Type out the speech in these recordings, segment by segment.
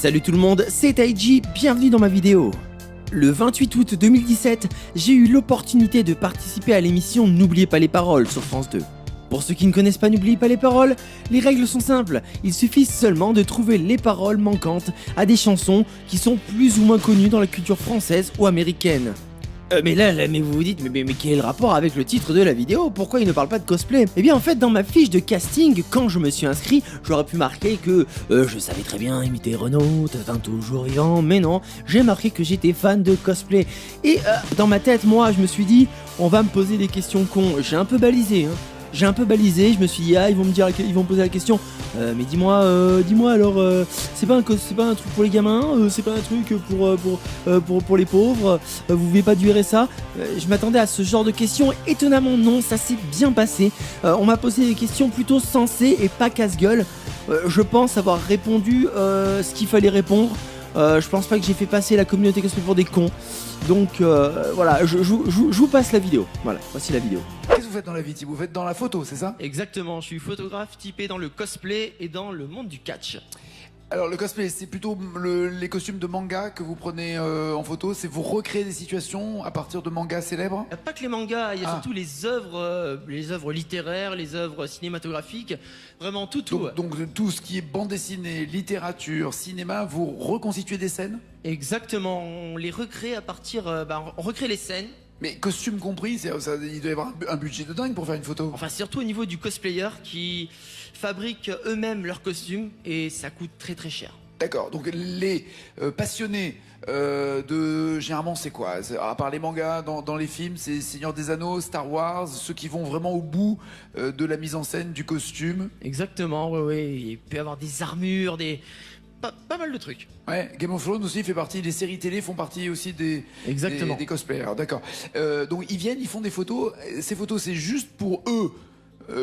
Salut tout le monde, c'est Taiji, bienvenue dans ma vidéo. Le 28 août 2017, j'ai eu l'opportunité de participer à l'émission N'oubliez pas les paroles sur France 2. Pour ceux qui ne connaissent pas N'oubliez pas les paroles, les règles sont simples, il suffit seulement de trouver les paroles manquantes à des chansons qui sont plus ou moins connues dans la culture française ou américaine. Mais vous vous dites, mais quel est le rapport avec le titre de la vidéo? Pourquoi il ne parle pas de cosplay? Eh bien en fait, dans ma fiche de casting, quand je me suis inscrit, j'aurais pu marquer que je savais très bien imiter Renaud, Tintin toujours vivant, mais non, j'ai marqué que j'étais fan de cosplay. Et dans ma tête, moi, je me suis dit, on va me poser des questions cons. J'ai un peu balisé, je me suis dit, ils vont me poser la question, mais dis-moi alors, c'est pas un truc pour les gamins, c'est pas un truc pour les pauvres, vous voulez pas du RSA? Je m'attendais à ce genre de questions, étonnamment non, ça s'est bien passé, on m'a posé des questions plutôt sensées et pas casse-gueule, je pense avoir répondu ce qu'il fallait répondre. Je pense pas que j'ai fait passer la communauté cosplay pour des cons. Donc voilà, je vous passe la vidéo. Voilà, voici la vidéo. Qu'est-ce que vous faites dans la vie, Thibaut? Vous faites dans la photo, c'est ça? Exactement, je suis photographe typé dans le cosplay et dans le monde du catch. Alors le cosplay, c'est plutôt les costumes de manga que vous prenez en photo, c'est vous recréer des situations à partir de mangas célèbres? Pas que les mangas, il y a surtout les œuvres littéraires, les œuvres cinématographiques, vraiment tout. Donc tout ce qui est bande dessinée, littérature, cinéma, vous reconstituez des scènes? Exactement, on les recrée à partir, on recrée les scènes. Mais costume compris, il doit y avoir un budget de dingue pour faire une photo. Enfin surtout au niveau du cosplayer qui fabriquent eux-mêmes leurs costumes et ça coûte très très cher. D'accord, donc les passionnés généralement c'est quoi? À part les mangas, dans les films, c'est Seigneur des Anneaux, Star Wars, ceux qui vont vraiment au bout de la mise en scène du costume. Exactement, oui, il peut y avoir des armures, pas mal de trucs. Ouais, Game of Thrones aussi fait partie, les séries télé font partie aussi des cosplayers, d'accord. Donc ils viennent, ils font des photos, ces photos c'est juste pour eux,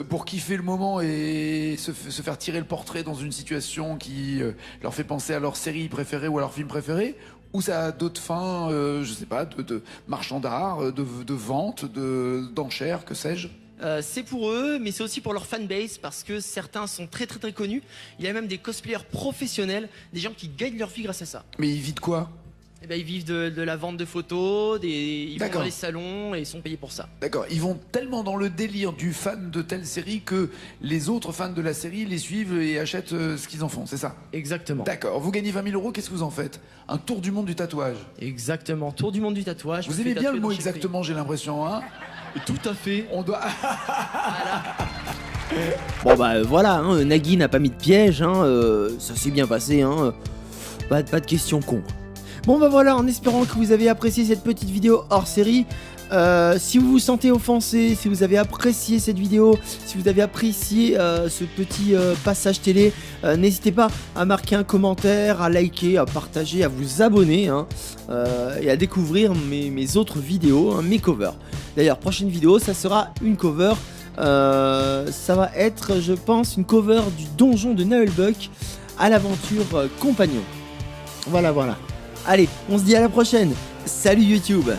pour kiffer le moment et se faire tirer le portrait dans une situation qui leur fait penser à leur série préférée ou à leur film préféré, ou ça a d'autres fins, je sais pas, de marchand d'art, de vente, d'enchères, que sais-je? C'est pour eux, mais c'est aussi pour leur fanbase parce que certains sont très connus. Il y a même des cosplayers professionnels, des gens qui gagnent leur vie grâce à ça. Mais ils vivent de quoi? Eh ben, ils vivent de la vente de photos, ils vont dans les salons et ils sont payés pour ça. D'accord, ils vont tellement dans le délire du fan de telle série que les autres fans de la série les suivent et achètent ce qu'ils en font, c'est ça? Exactement. D'accord, vous gagnez 20 000 €, qu'est-ce que vous en faites? Un tour du monde du tatouage? Exactement, tour du monde du tatouage. Vous aimez bien le mot exactement, j'ai l'impression, hein? Tout à fait. On doit... Bon voilà, Nagui n'a pas mis de piège, ça s'est bien passé, pas de questions con. Bon voilà, en espérant que vous avez apprécié cette petite vidéo hors série. Si vous vous sentez offensé, si vous avez apprécié cette vidéo, si vous avez apprécié ce petit passage télé, n'hésitez pas à marquer un commentaire, à liker, à partager, à vous abonner et à découvrir mes autres vidéos, mes covers. D'ailleurs, prochaine vidéo, ça sera une cover, ça va être, je pense, une cover du donjon de Naheulbeuk à l'aventure Compagnon. Voilà. Allez, on se dit à la prochaine. Salut YouTube!